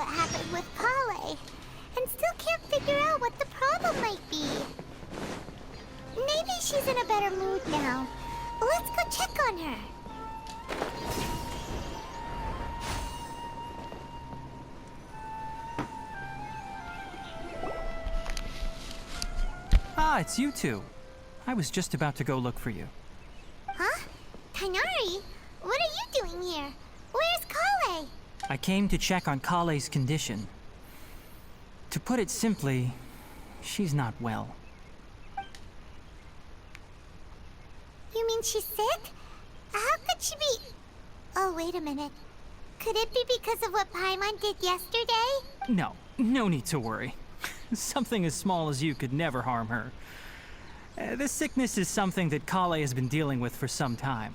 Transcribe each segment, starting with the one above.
what happened with Kale, and still can't figure out what the problem might be. Maybe she's in a better mood now. Let's go check on her. Ah, it's you two. I was just about to go look for you. Huh? Tainari? What are you doing here? Where's Kale? I came to check on Kale's condition. To put it simply, she's not well. You mean she's sick? How could she be... Oh, wait a minute. Could it be because of what Paimon did yesterday? No need to worry. Something as small as you could never harm her. This sickness is something that Kale has been dealing with for some time.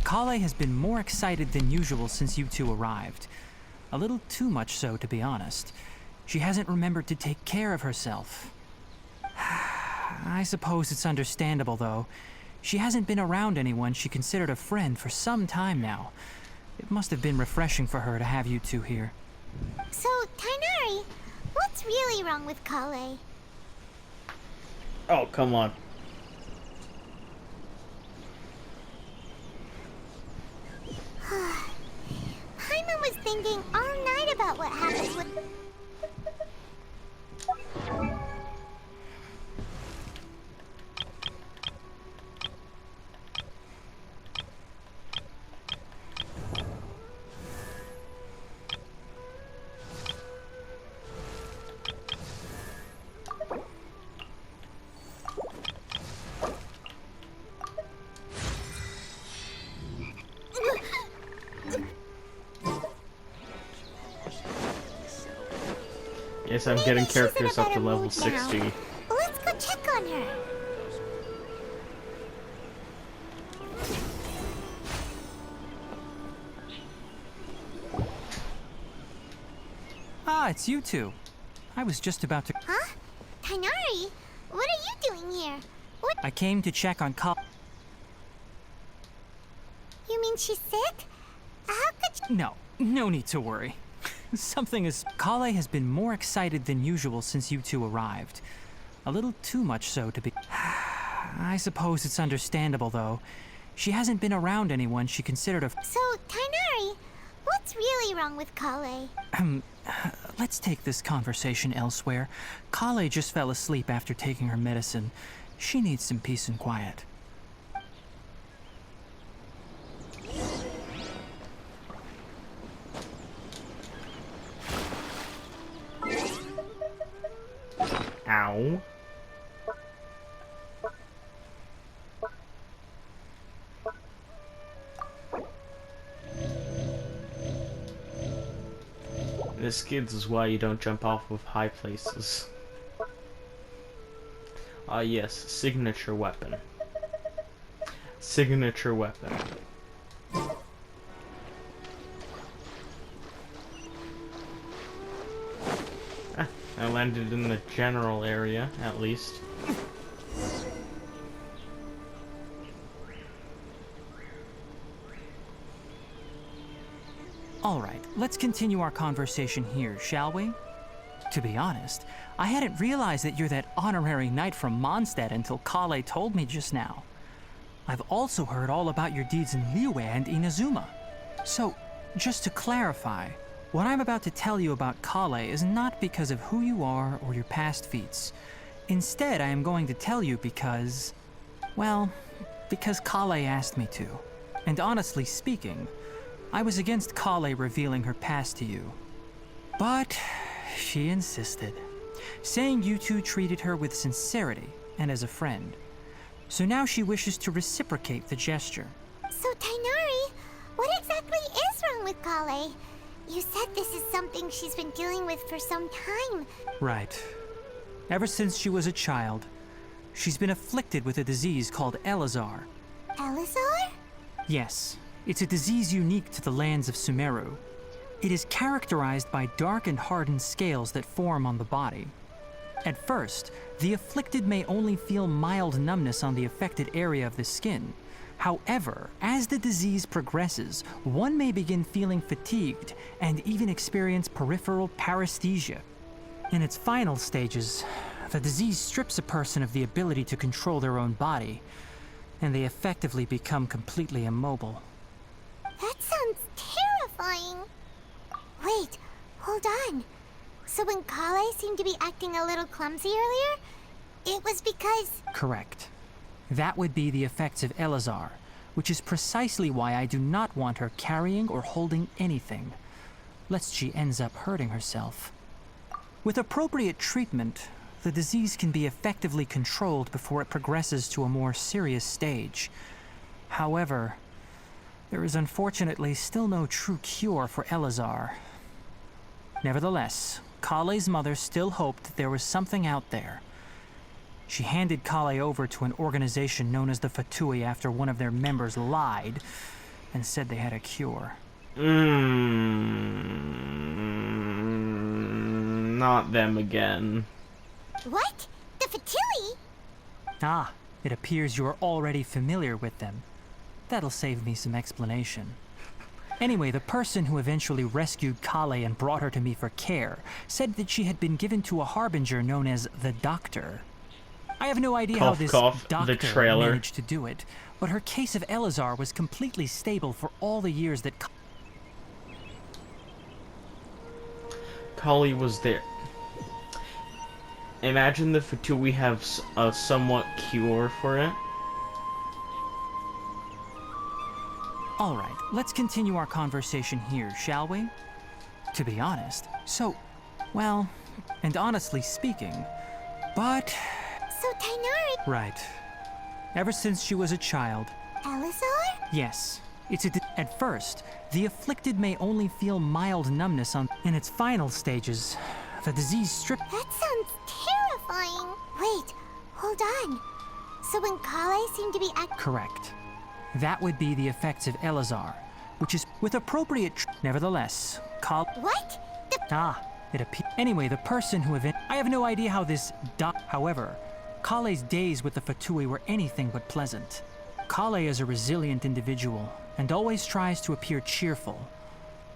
Kale has been more excited than usual since you two arrived. A little too much so, to be honest. She hasn't remembered to take care of herself. I suppose it's understandable, though. She hasn't been around anyone she considered a friend for some time now. It must have been refreshing for her to have you two here. So, Tainari, what's really wrong with Kale? Oh, come on. Paimon was thinking all night about what happened with... Yes, I'm getting characters up to level 60. Let's go check on her. Ah, it's you two. I was just about to... Huh? Tainari? What are you doing here? What? I came to check on Kale. You mean she's sick? How could she... No need to worry. Something is... Kale has been more excited than usual since you two arrived. A little too much so to be... I suppose it's understandable, though. She hasn't been around anyone she considered a... So, Tainari, what's really wrong with Kale? Let's take this conversation elsewhere. Kale just fell asleep after taking her medicine. She needs some peace and quiet. Ow. This, kids, is why you don't jump off of high places. Ah, yes, signature weapon. Signature weapon. I landed in the general area, at least. Alright, let's continue our conversation here, shall we? To be honest, I hadn't realized that you're that honorary knight from Mondstadt until Kale told me just now. I've also heard all about your deeds in Liyue and Inazuma. So, just to clarify, what I'm about to tell you about Kale is not because of who you are or your past feats. Instead, I am going to tell you because... well, because Kale asked me to. And honestly speaking, I was against Kale revealing her past to you. But she insisted, saying you two treated her with sincerity and as a friend. So now she wishes to reciprocate the gesture. So, Tainari, what exactly is wrong with Kale? You said this is something she's been dealing with for some time. Right. Ever since she was a child, she's been afflicted with a disease called Elazar. Elazar? Yes, it's a disease unique to the lands of Sumeru. It is characterized by dark and hardened scales that form on the body. At first, the afflicted may only feel mild numbness on the affected area of the skin, However, as the disease progresses, one may begin feeling fatigued and even experience peripheral paresthesia. In its final stages, the disease strips a person of the ability to control their own body, and they effectively become completely immobile. That sounds terrifying. Wait, hold on. So when Kale seemed to be acting a little clumsy earlier, it was because... Correct. That would be the effects of Elazar, which is precisely why I do not want her carrying or holding anything, lest she ends up hurting herself. With appropriate treatment, the disease can be effectively controlled before it progresses to a more serious stage. However, there is unfortunately still no true cure for Elazar. Nevertheless, Kale's mother still hoped that there was something out there. She handed Kale over to an organization known as the Fatui after one of their members lied and said they had a cure. Not them again. What? The Fatui? Ah, it appears you are already familiar with them. That'll save me some explanation. Anyway, the person who eventually rescued Kale and brought her to me for care said that she had been given to a harbinger known as the Doctor. I have no idea how this doctor managed to do it, but her case of Elazar was completely stable for all the years that Kali was there. Imagine the Fatui have a somewhat cure for it. Alright, let's continue our conversation here, shall we? To be honest, well, and honestly speaking, but... So Tainari... Right. Ever since she was a child... Elazar? Yes. At first, the afflicted may only feel mild numbness in its final stages. The disease That sounds terrifying. Wait, hold on. So when Kale seemed to be Correct. That would be the effects of Elazar, which is with appropriate nevertheless, What? Anyway, the person who I have no idea how this However, Kale's days with the Fatui were anything but pleasant. Kale is a resilient individual and always tries to appear cheerful,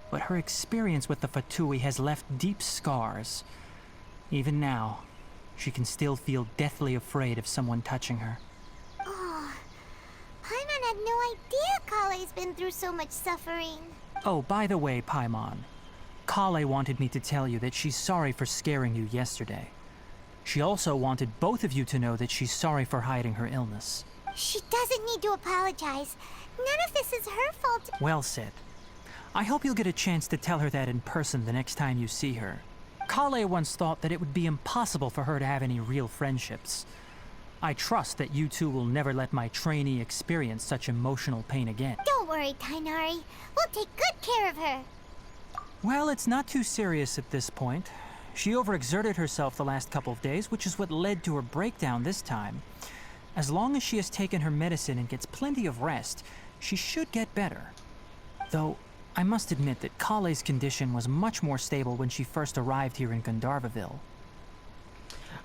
but her experience with the Fatui has left deep scars. Even now, she can still feel deathly afraid of someone touching her. Oh, Paimon had no idea Kale's been through so much suffering. Oh, by the way, Paimon, Kale wanted me to tell you that she's sorry for scaring you yesterday. She also wanted both of you to know that she's sorry for hiding her illness. She doesn't need to apologize. None of this is her fault. Well said. I hope you'll get a chance to tell her that in person the next time you see her. Kale once thought that it would be impossible for her to have any real friendships. I trust that you two will never let my trainee experience such emotional pain again. Don't worry, Tainari. We'll take good care of her. Well, it's not too serious at this point. She overexerted herself the last couple of days, which is what led to her breakdown this time. As long as she has taken her medicine and gets plenty of rest, she should get better. Though, I must admit that Kale's condition was much more stable when she first arrived here in Gandharvaville.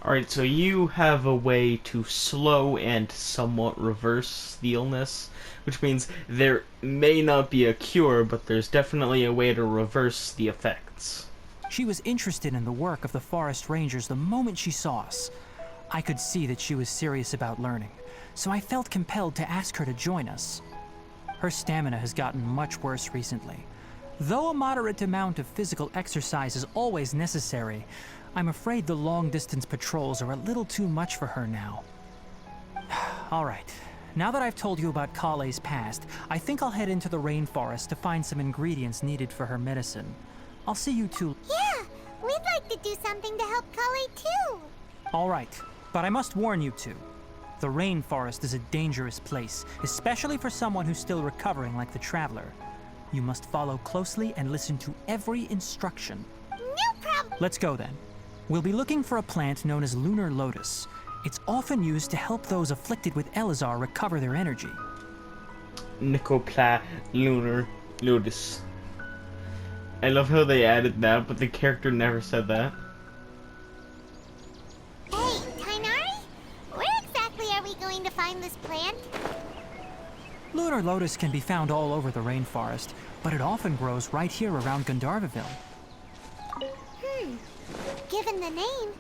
Alright, so you have a way to slow and somewhat reverse the illness, which means there may not be a cure, but there's definitely a way to reverse the effects. She was interested in the work of the forest rangers the moment she saw us. I could see that she was serious about learning, so I felt compelled to ask her to join us. Her stamina has gotten much worse recently. Though a moderate amount of physical exercise is always necessary, I'm afraid the long-distance patrols are a little too much for her now. Alright, now that I've told you about Kale's past, I think I'll head into the rainforest to find some ingredients needed for her medicine. I'll see you two. Yeah, we'd like to do something to help Kale too. Alright, but I must warn you two. The rainforest is a dangerous place, especially for someone who's still recovering like the Traveler. You must follow closely and listen to every instruction. No problem. Let's go then. We'll be looking for a plant known as Lunar Lotus. It's often used to help those afflicted with Elazar recover their energy. Nicopla Lunar Lotus. I love how they added that, but the character never said that. Hey, Tainari? Where exactly are we going to find this plant? Lunar lotus can be found all over the rainforest, but it often grows right here around Gandharvaville. Given the name,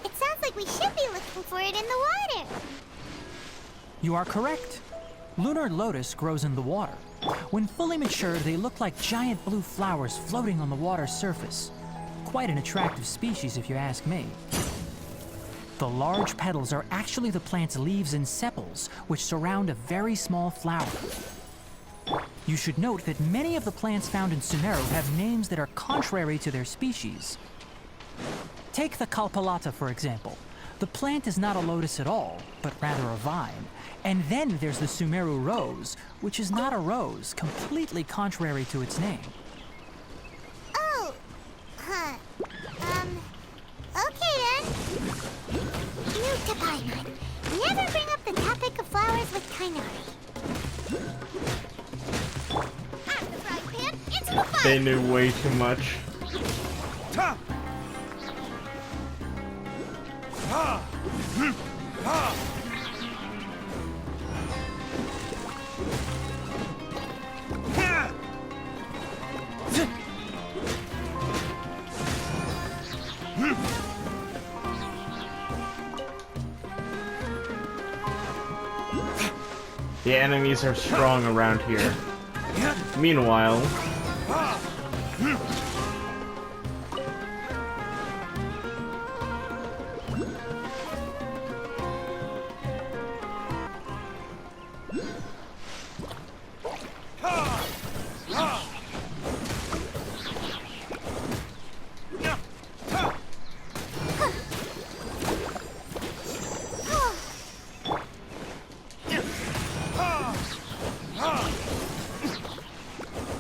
it sounds like we should be looking for it in the water. You are correct. Lunar lotus grows in the water. When fully matured, they look like giant blue flowers floating on the water's surface. Quite an attractive species, if you ask me. The large petals are actually the plant's leaves and sepals, which surround a very small flower. You should note that many of the plants found in Sumeru have names that are contrary to their species. Take the Kalpalata, for example. The plant is not a lotus at all, but rather a vine. And then there's the Sumeru rose, which is not a rose, completely contrary to its name. Oh, okay then. New to Paimon. Never bring up the topic of flowers with Kainari. Out the frying pan, into the fire! They knew way too much. The enemies are strong around here. Meanwhile...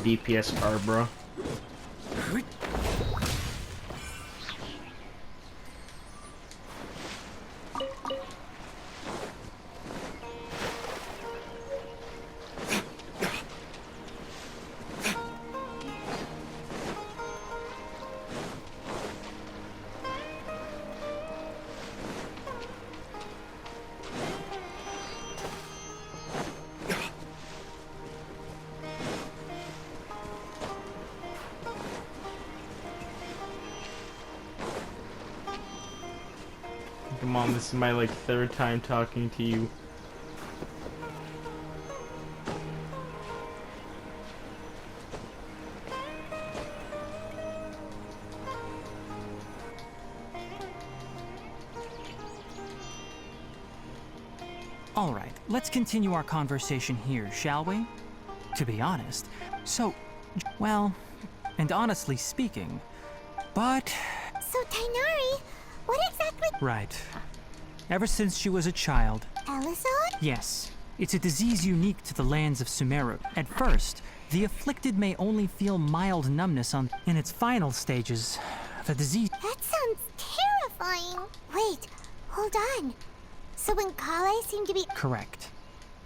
DPS Barbara. Come on, this is my like third time talking to you. All right, let's continue our conversation here, shall we? To be honest, well, and honestly speaking, but... So, Tainari, what exactly... Right. Ever since she was a child... Elizon? Yes. It's a disease unique to the lands of Sumeru. At first, the afflicted may only feel mild numbness in its final stages. The disease... That sounds terrifying. Wait, hold on. So when Kale seemed to be... Correct.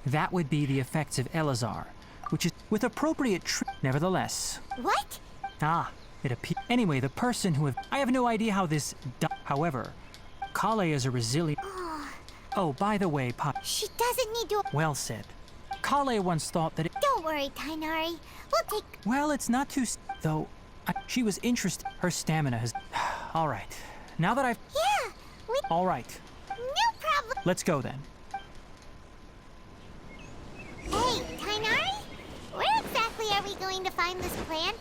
That would be the effects of Elazar, which is with appropriate nevertheless. What? Ah, it appears... Anyway, the person who... I have no idea how this... However, Kale is a resilient... Oh, by the way, She doesn't need to... Well said. Kale once thought that it... Don't worry, Tainari. We'll take... Well, it's not too... Though, she was interested... Her stamina has... All right. Now that I've... Yeah, we... All right. No problem. Let's go then. Hey, Tainari? Where exactly are we going to find this plant?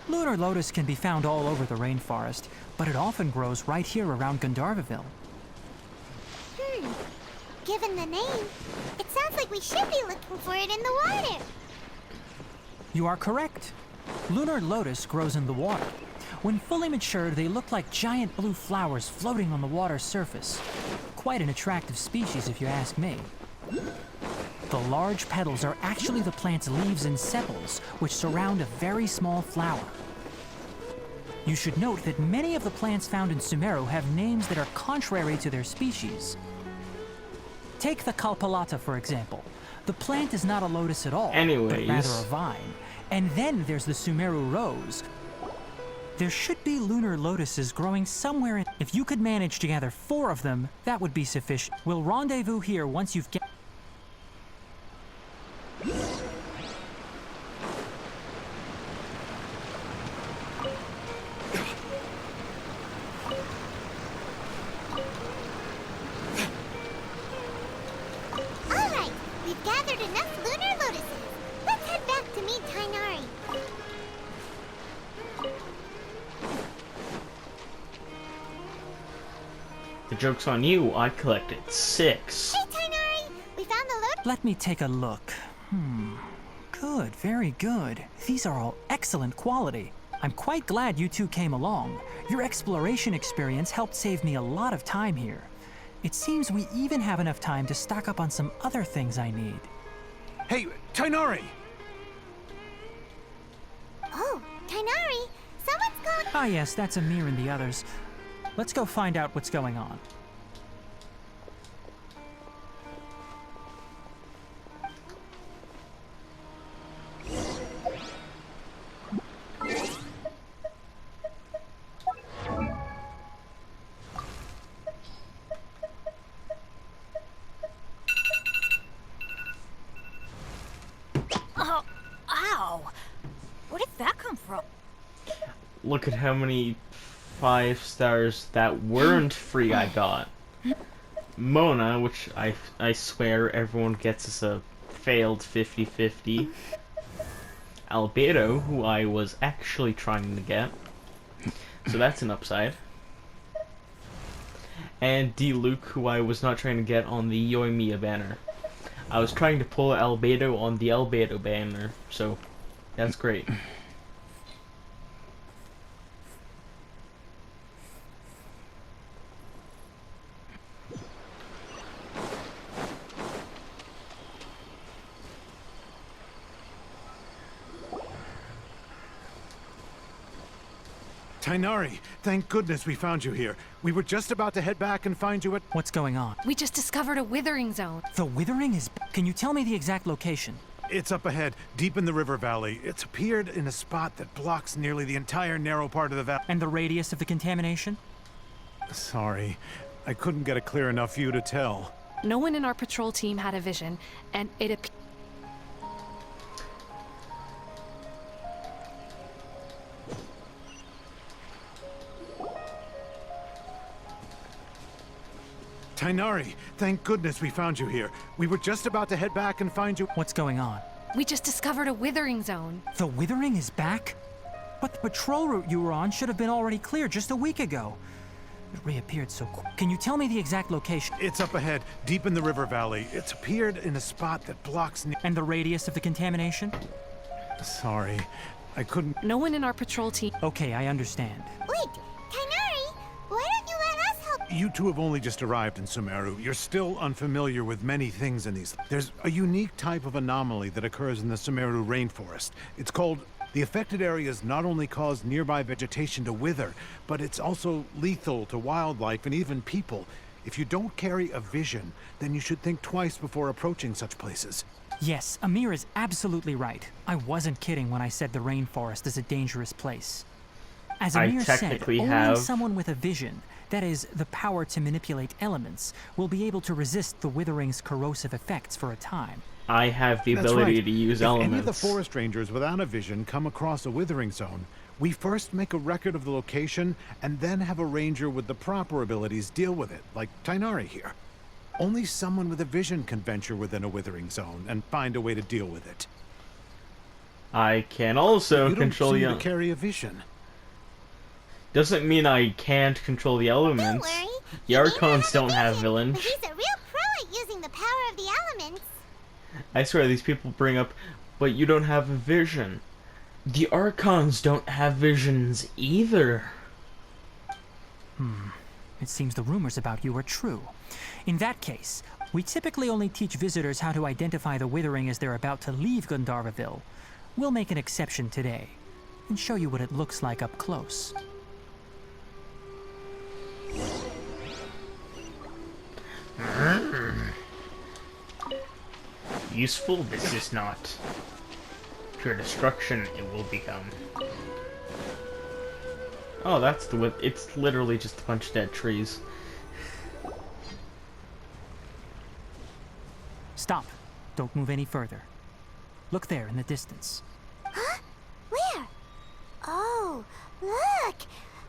Lunar lotus can be found all over the rainforest, but it often grows right here around Gandharvaville. Given the name, it sounds like we should be looking for it in the water. You are correct. Lunar lotus grows in the water. When fully matured, they look like giant blue flowers floating on the water's surface. Quite an attractive species, if you ask me. The large petals are actually the plant's leaves and sepals, which surround a very small flower. You should note that many of the plants found in Sumeru have names that are contrary to their species. Take the Kalpalata, for example. The plant is not a lotus at all, but rather a vine. And then there's the Sumeru rose. There should be lunar lotuses growing somewhere in... If you could manage to gather 4 of them, that would be sufficient. We'll rendezvous here once you've The joke's on you, I collected 6. Hey, Tainari! We found the loot. Let me take a look. Good, very good. These are all excellent quality. I'm quite glad you two came along. Your exploration experience helped save me a lot of time here. It seems we even have enough time to stock up on some other things I need. Hey, Tainari! Oh, Tainari! Someone's gone. Ah yes, that's Amir and the others. Let's go find out what's going on. Oh, ow! Where did that come from? Look at how many 5 stars that weren't free I got. Mona, which I swear everyone gets as a failed 50-50. Albedo, who I was actually trying to get. So that's an upside. And D-Luke, who I was not trying to get on the Yoimiya banner. I was trying to pull Albedo on the Albedo banner, so that's great. Tainari, thank goodness we found you here. We were just about to head back and find you at... What's going on? We just discovered a withering zone. The Withering is... Can you tell me the exact location? It's up ahead, deep in the river valley. It's appeared in a spot that blocks nearly the entire narrow part of the valley. And the radius of the contamination? Sorry, I couldn't get a clear enough view to tell. No one in our patrol team had a vision, and it appeared. Tainari, thank goodness we found you here. We were just about to head back and find you... What's going on? We just discovered a withering zone. The Withering is back? But the patrol route you were on should have been already clear just a week ago. It reappeared so quick. Can you tell me the exact location? It's up ahead, deep in the river valley. It's appeared in a spot that blocks... And the radius of the contamination? Sorry, I couldn't... No one in our patrol team. Okay, I understand. Wait, Tainari! Why don't you let us help? You two have only just arrived in Sumeru. You're still unfamiliar with many things in these... There's a unique type of anomaly that occurs in the Sumeru rainforest. It's called... The affected areas not only cause nearby vegetation to wither, but it's also lethal to wildlife and even people. If you don't carry a vision, then you should think twice before approaching such places. Yes, Amir is absolutely right. I wasn't kidding when I said the rainforest is a dangerous place. As I Amir said, technically only have- someone with a vision, that is, the power to manipulate elements, will be able to resist the Withering's corrosive effects for a time. I have the That's ability right. to use if elements. any of the forest rangers without a vision come across a withering zone, we first make a record of the location and then have a ranger with the proper abilities deal with it, like Tainari here. Only someone with a vision can venture within a withering zone and find a way to deal with it. I can also You don't control seem the... to carry a vision. Doesn't mean I can't control the Don't elements. worry. The He may not Archons a don't have vision, villain. But he's a real pro at using the power of the elements. I swear, these people bring up, but you don't have a vision. The Archons don't have visions either. It seems the rumors about you are true. In that case, we typically only teach visitors how to identify the Withering as they're about to leave Gandharvaville. We'll make an exception today, and show you what it looks like up close. Useful, this is not. Pure destruction, it will become. Oh, that's the width. It's literally just a bunch of dead trees. Stop. Don't move any further. Look there in the distance. Huh? Where? Oh, look!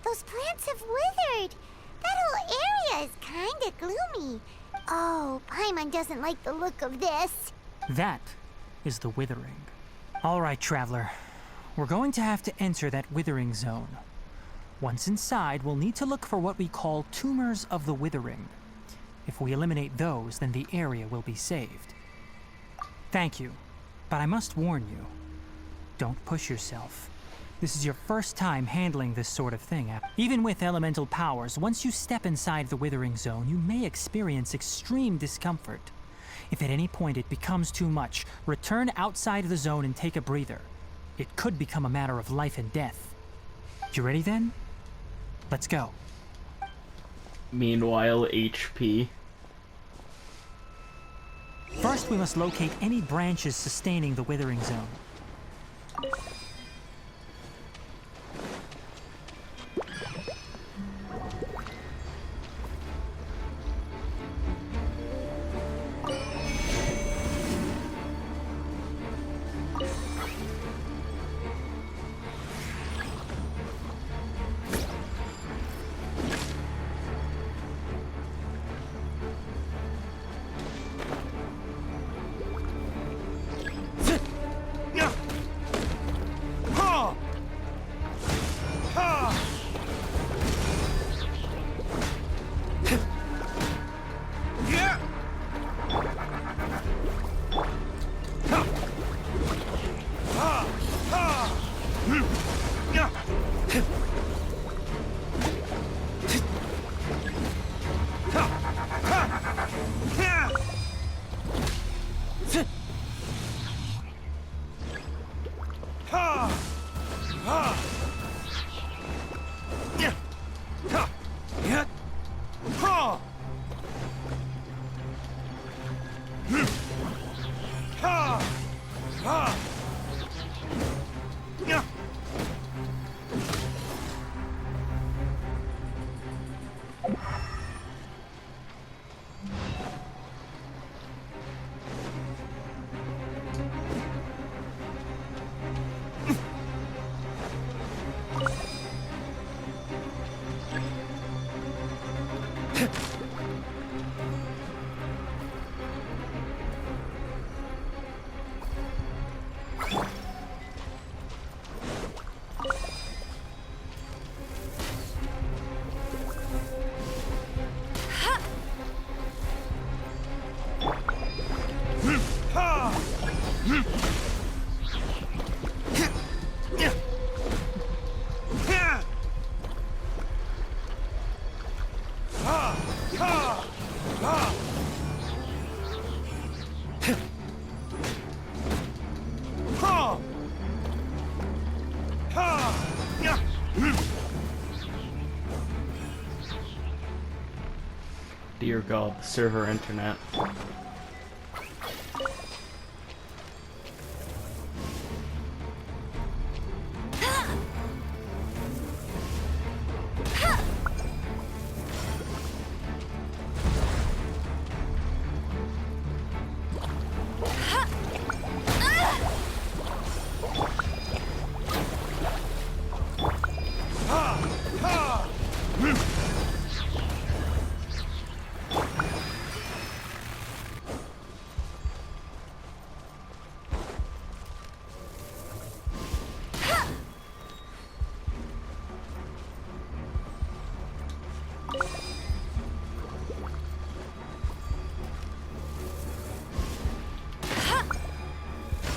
Those plants have withered. That whole area is kinda gloomy. Oh, Paimon doesn't like the look of this. That is the Withering. All right, Traveler. We're going to have to enter that Withering zone. Once inside, we'll need to look for what we call tumors of the withering. If we eliminate those, then the area will be saved. Thank you, but I must warn you, don't push yourself. This is your first time handling this sort of thing. Even with elemental powers, once you step inside the withering zone, you may experience extreme discomfort. If at any point it becomes too much, return outside of the zone and take a breather. It could become a matter of life and death. You ready then? Let's go. Meanwhile, HP. First, we must locate any branches sustaining the withering zone. Dear God, the server internet.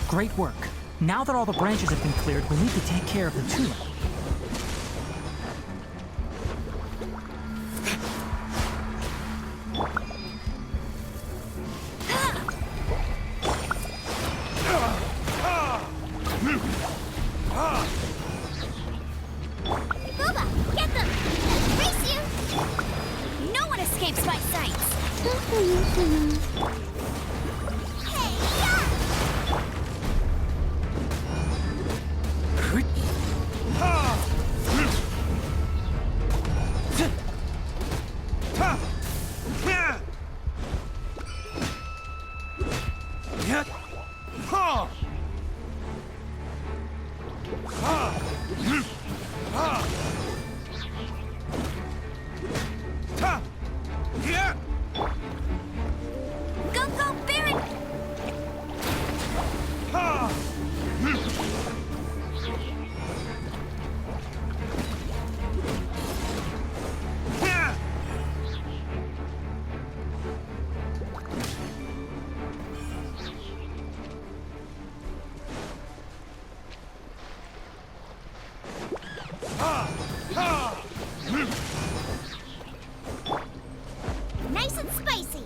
Great work. Now that all the branches have been cleared, we need to take care of the tumor. Booba, get them! Race you! No one escapes my sights! Hey, yeah! Go, go, Baron! Nice and spicy.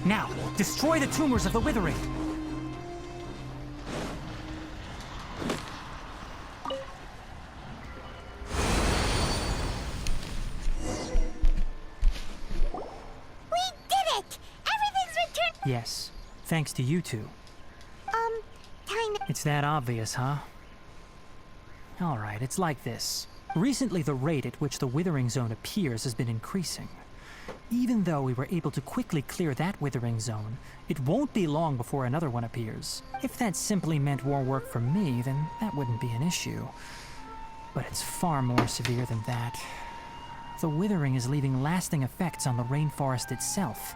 Now, destroy the tumors of the withering. We did it! Everything's returned. Yes, thanks to you two. Kinda. It's that obvious, huh? Alright, it's like this. Recently, the rate at which the withering zone appears has been increasing. Even though we were able to quickly clear that withering zone, it won't be long before another one appears. If that simply meant more work for me, then that wouldn't be an issue. But it's far more severe than that. The withering is leaving lasting effects on the rainforest itself.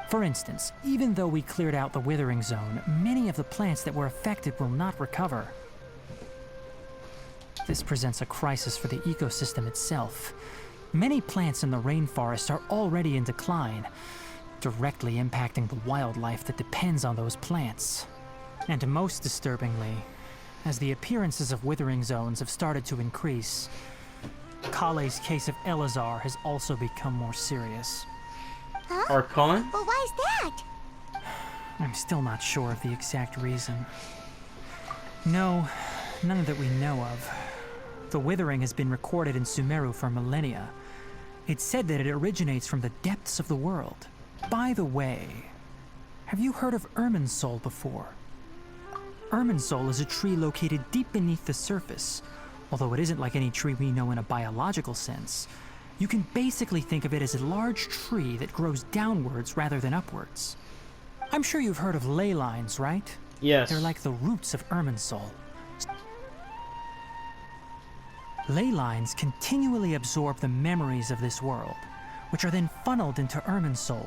For instance, even though we cleared out the withering zone, many of the plants that were affected will not recover. This presents a crisis for the ecosystem itself. Many plants in the rainforest are already in decline, directly impacting the wildlife that depends on those plants. And most disturbingly, as the appearances of withering zones have started to increase, Kale's case of Elazar has also become more serious. Archon? Well, why's that? I'm still not sure of the exact reason. No, none that we know of. The withering has been recorded in Sumeru for millennia. It's said that it originates from the depths of the world. By the way, have you heard of Irminsul before? Irminsul is a tree located deep beneath the surface. Although it isn't like any tree we know in a biological sense, you can basically think of it as a large tree that grows downwards rather than upwards. I'm sure you've heard of ley lines, right? Yes. They're like the roots of Irminsul. Ley lines continually absorb the memories of this world, which are then funneled into Irminsul,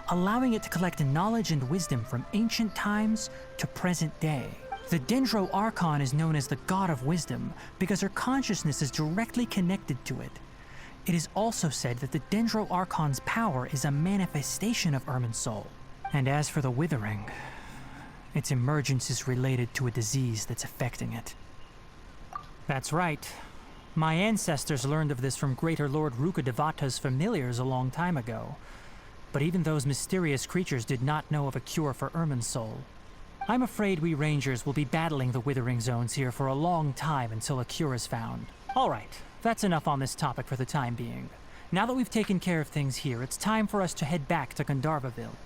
allowing it to collect knowledge and wisdom from ancient times to present day. The Dendro Archon is known as the God of Wisdom because her consciousness is directly connected to it. It is also said that the Dendro Archon's power is a manifestation of Irminsul. And as for the Withering, its emergence is related to a disease that's affecting it. That's right. My ancestors learned of this from Greater Lord Rukadevata's familiars a long time ago. But even those mysterious creatures did not know of a cure for Irminsul. I'm afraid we Rangers will be battling the Withering Zones here for a long time until a cure is found. Alright, that's enough on this topic for the time being. Now that we've taken care of things here, it's time for us to head back to Gandharvaville.